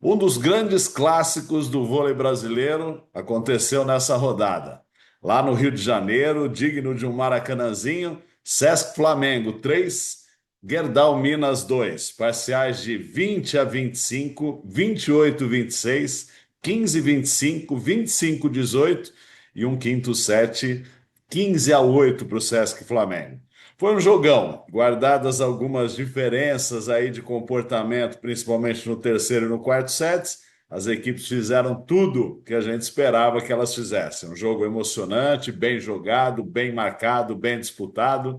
Um dos grandes clássicos do vôlei brasileiro aconteceu nessa rodada. Lá no Rio de Janeiro, digno de um Maracanãzinho, Sesc Flamengo 3, Gerdau Minas 2. Parciais de 20-25, 28-26, 15-25, 25-18 e um quinto set, 15-8 para o Sesc Flamengo. Foi um jogão, guardadas algumas diferenças aí de comportamento, principalmente no terceiro e no quarto sets. As equipes fizeram tudo que a gente esperava que elas fizessem. Um jogo emocionante, bem jogado, bem marcado, bem disputado.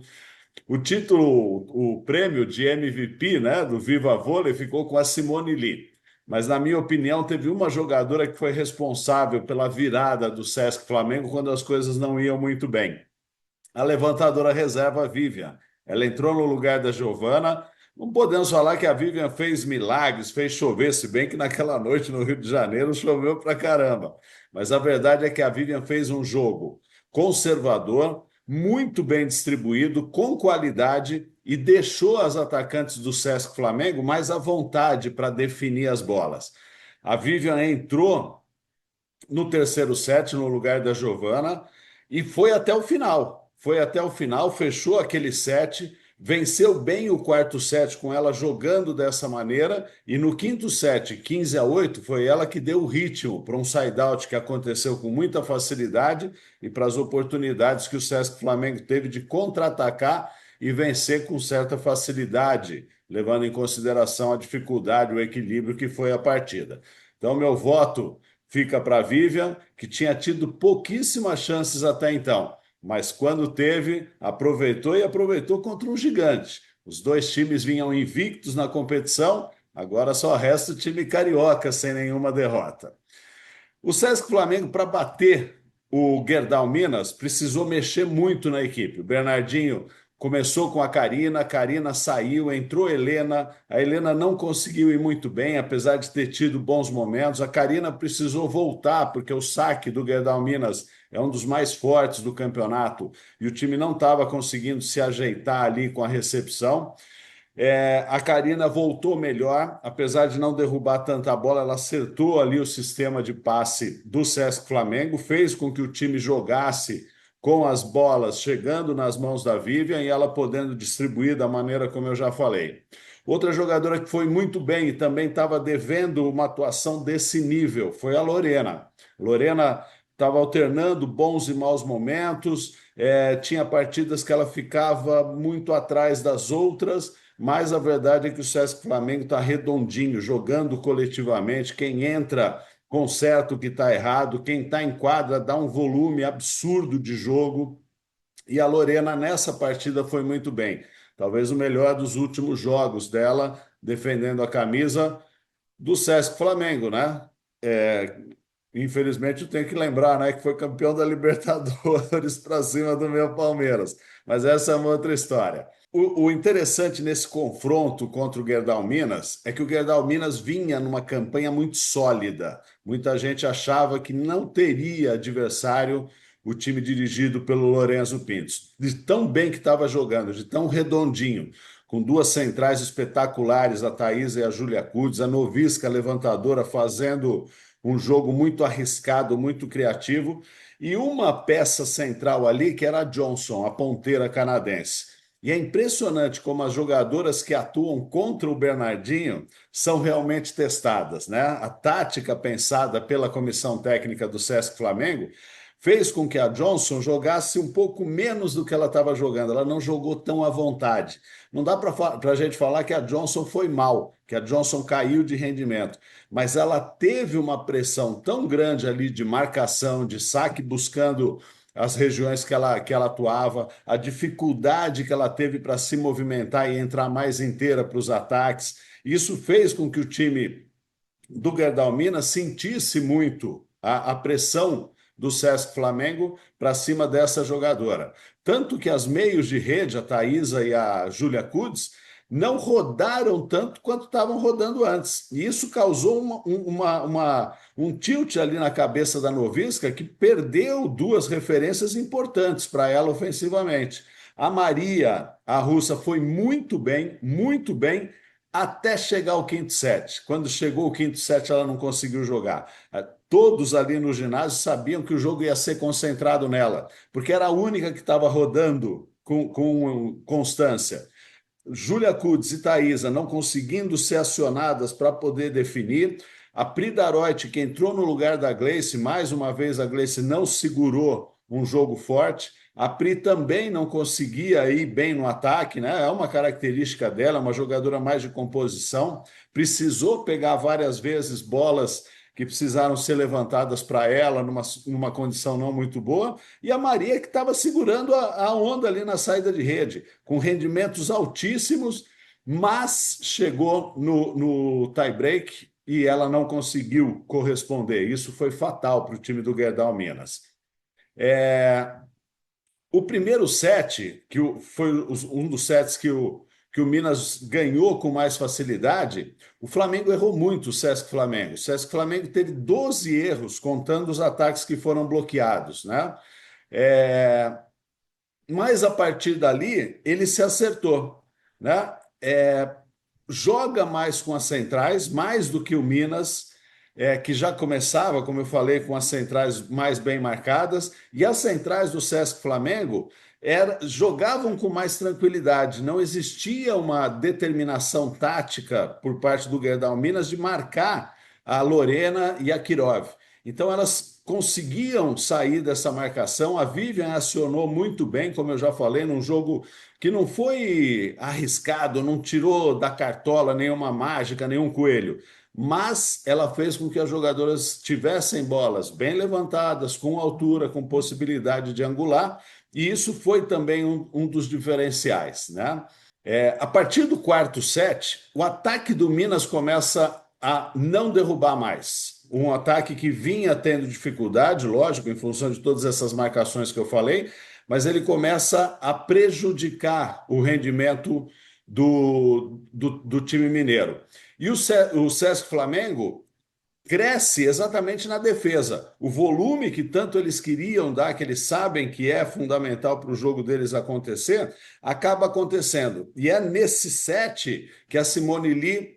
O título, o prêmio de MVP, né, do Viva Vôlei ficou com a Simone Lee. Mas, na minha opinião, teve uma jogadora que foi responsável pela virada do Sesc Flamengo quando as coisas não iam muito bem, a levantadora reserva Vivian. Ela entrou no lugar da Giovana. Não podemos falar que a Vivian fez milagres, fez chover, se bem que naquela noite no Rio de Janeiro choveu pra caramba. Mas a verdade é que a Vivian fez um jogo conservador, muito bem distribuído, com qualidade e deixou as atacantes do Sesc Flamengo mais à vontade para definir as bolas. A Vivian entrou no terceiro set, no lugar da Giovana, e foi até o final. Foi até o final, fechou aquele set, venceu bem o quarto set com ela jogando dessa maneira, e no quinto set, 15-8, foi ela que deu o ritmo para um side-out que aconteceu com muita facilidade e para as oportunidades que o Sesc Flamengo teve de contra-atacar e vencer com certa facilidade, levando em consideração a dificuldade, o equilíbrio que foi a partida. Então, meu voto fica para a Vivian, que tinha tido pouquíssimas chances até então, mas quando teve, aproveitou e aproveitou contra um gigante. Os dois times vinham invictos na competição, agora só resta o time carioca sem nenhuma derrota. O Sesc Flamengo, para bater o Gerdau Minas, precisou mexer muito na equipe. O Bernardinho começou com a Karina saiu, entrou a Helena não conseguiu ir muito bem, apesar de ter tido bons momentos. A Karina precisou voltar, porque o saque do Gerdau Minas é um dos mais fortes do campeonato e o time não estava conseguindo se ajeitar ali com a recepção. A Karina voltou melhor, apesar de não derrubar tanta bola, ela acertou ali o sistema de passe do Sesc Flamengo, fez com que o time jogasse com as bolas chegando nas mãos da Vivian e ela podendo distribuir da maneira como eu já falei. Outra jogadora que foi muito bem e também estava devendo uma atuação desse nível foi a Lorena. Lorena estava alternando bons e maus momentos, tinha partidas que ela ficava muito atrás das outras, mas a verdade é que o Sesc Flamengo está redondinho, jogando coletivamente. Quem entra conserta o que está errado, quem está em quadra dá um volume absurdo de jogo. E a Lorena, nessa partida, foi muito bem. Talvez o melhor dos últimos jogos dela, defendendo a camisa do Sesc Flamengo, né? É, Infelizmente, eu tenho que lembrar, né, que foi campeão da Libertadores para cima do meu Palmeiras. Mas essa é uma outra história. O interessante nesse confronto contra o Gerdau Minas é que o Gerdau Minas vinha numa campanha muito sólida. Muita gente achava que não teria adversário o time dirigido pelo Lorenzo Pintos. De tão bem que estava jogando, de tão redondinho, com duas centrais espetaculares, a Thaisa e a Júlia Kudes, a novisca levantadora fazendo um jogo muito arriscado, muito criativo, e uma peça central ali que era a Johnson, a ponteira canadense. E é impressionante como as jogadoras que atuam contra o Bernardinho são realmente testadas, né? A tática pensada pela comissão técnica do Sesc Flamengo fez com que a Johnson jogasse um pouco menos do que ela estava jogando. Ela não jogou tão à vontade. Não dá para a gente falar que a Johnson foi mal, que a Johnson caiu de rendimento, mas ela teve uma pressão tão grande ali de marcação, de saque, buscando as regiões que ela atuava, a dificuldade que ela teve para se movimentar e entrar mais inteira para os ataques. Isso fez com que o time do Gerdau Minas sentisse muito a pressão do Sesc Flamengo para cima dessa jogadora. Tanto que as meios de rede, a Thaisa e a Júlia Kuds, não rodaram tanto quanto estavam rodando antes. E isso causou um tilt ali na cabeça da Novisca, que perdeu duas referências importantes para ela ofensivamente. A Maria, a russa, foi muito bem, até chegar ao quinto set. Quando chegou o quinto set, ela não conseguiu jogar. Todos ali no ginásio sabiam que o jogo ia ser concentrado nela, porque era a única que estava rodando com constância. Júlia Kuds e Thaisa não conseguindo ser acionadas para poder definir. A Prida Reut, que entrou no lugar da Gleice, mais uma vez a Gleice não segurou um jogo forte. A Pri também não conseguia ir bem no ataque, né? É uma característica dela, uma jogadora mais de composição. Precisou pegar várias vezes bolas que precisaram ser levantadas para ela numa condição não muito boa. E a Maria, que estava segurando a onda ali na saída de rede, com rendimentos altíssimos, mas chegou no tie-break e ela não conseguiu corresponder. Isso foi fatal para o time do Gerdau Minas. O primeiro set, foi um dos sets que o Minas ganhou com mais facilidade, o Flamengo errou muito, o Sesc Flamengo. O Sesc Flamengo teve 12 erros, contando os ataques que foram bloqueados, né? Mas a partir dali, ele se acertou, né? Joga mais com as centrais, mais do que o Minas, que já começava, como eu falei, com as centrais mais bem marcadas, e as centrais do Sesc Flamengo jogavam com mais tranquilidade. Não existia uma determinação tática por parte do Gerdau Minas de marcar a Lorena e a Kirov. Então elas conseguiam sair dessa marcação. A Vivian acionou muito bem, como eu já falei, num jogo que não foi arriscado, não tirou da cartola nenhuma mágica, nenhum coelho, mas ela fez com que as jogadoras tivessem bolas bem levantadas, com altura, com possibilidade de angular, e isso foi também um dos diferenciais, né? A partir do quarto set, o ataque do Minas começa a não derrubar mais. Um ataque que vinha tendo dificuldade, lógico, em função de todas essas marcações que eu falei, mas ele começa a prejudicar o rendimento do time mineiro. E o Sesc Flamengo cresce exatamente na defesa. O volume que tanto eles queriam dar, que eles sabem que é fundamental para o jogo deles acontecer, acaba acontecendo. E é nesse set que a Simone Lee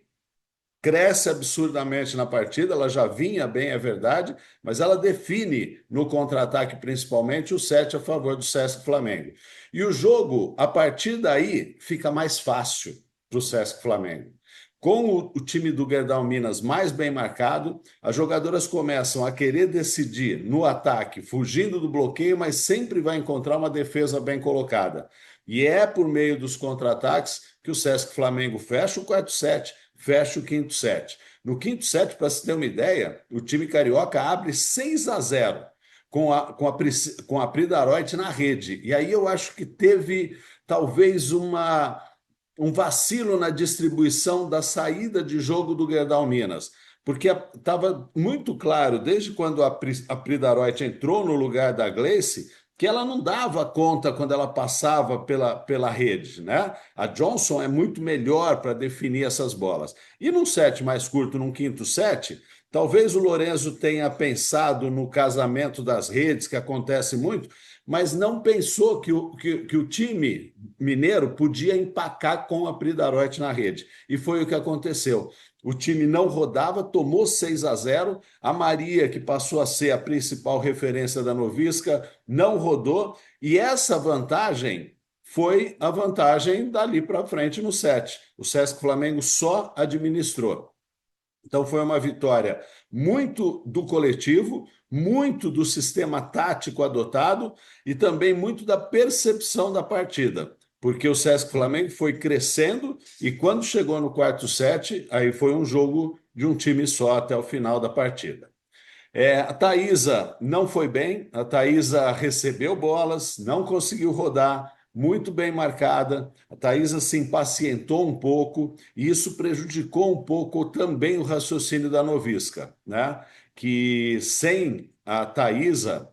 cresce absurdamente na partida, ela já vinha bem, é verdade, mas ela define no contra-ataque principalmente o set a favor do Sesc Flamengo. E o jogo, a partir daí, fica mais fácil para o Sesc Flamengo. Com o time do Gerdau Minas mais bem marcado, as jogadoras começam a querer decidir no ataque, fugindo do bloqueio, mas sempre vai encontrar uma defesa bem colocada. E é por meio dos contra-ataques que o Sesc Flamengo fecha o quarto set, fecha o quinto set. No quinto set, para se ter uma ideia, o time carioca abre 6-0 com a Prida Reut na rede. E aí eu acho que teve talvez um vacilo na distribuição da saída de jogo do Gerdau Minas, porque estava muito claro, desde quando a Prida Reut entrou no lugar da Gleice, que ela não dava conta quando ela passava pela rede, né? A Johnson é muito melhor para definir essas bolas. E num set mais curto, num quinto set, talvez o Lorenzo tenha pensado no casamento das redes, que acontece muito, mas não pensou que o time mineiro podia empacar com a Prida Reut na rede. E foi o que aconteceu. O time não rodava, tomou 6-0. A Maria, que passou a ser a principal referência da Novisca, não rodou. E essa vantagem foi a vantagem dali para frente no set. O Sesc Flamengo só administrou. Então foi uma vitória muito do coletivo, muito do sistema tático adotado e também muito da percepção da partida, porque o Sesc Flamengo foi crescendo e quando chegou no quarto set, aí foi um jogo de um time só até o final da partida. A Thaisa não foi bem, a Thaisa recebeu bolas, não conseguiu rodar, muito bem marcada. A Thaisa se impacientou um pouco e isso prejudicou um pouco também o raciocínio da Novisca, né? Que sem a Thaisa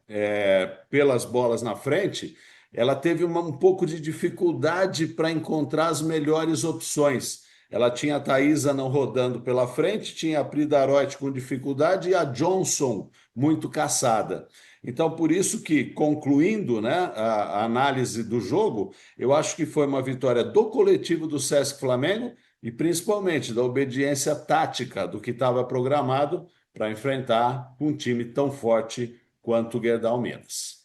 pelas bolas na frente, ela teve um pouco de dificuldade para encontrar as melhores opções. Ela tinha a Thaisa não rodando pela frente, tinha a Prida Reut com dificuldade e a Johnson muito caçada. Então, por isso que, concluindo, né, a análise do jogo, eu acho que foi uma vitória do coletivo do Sesc Flamengo e principalmente da obediência tática do que estava programado para enfrentar um time tão forte quanto o Gerdau Minas.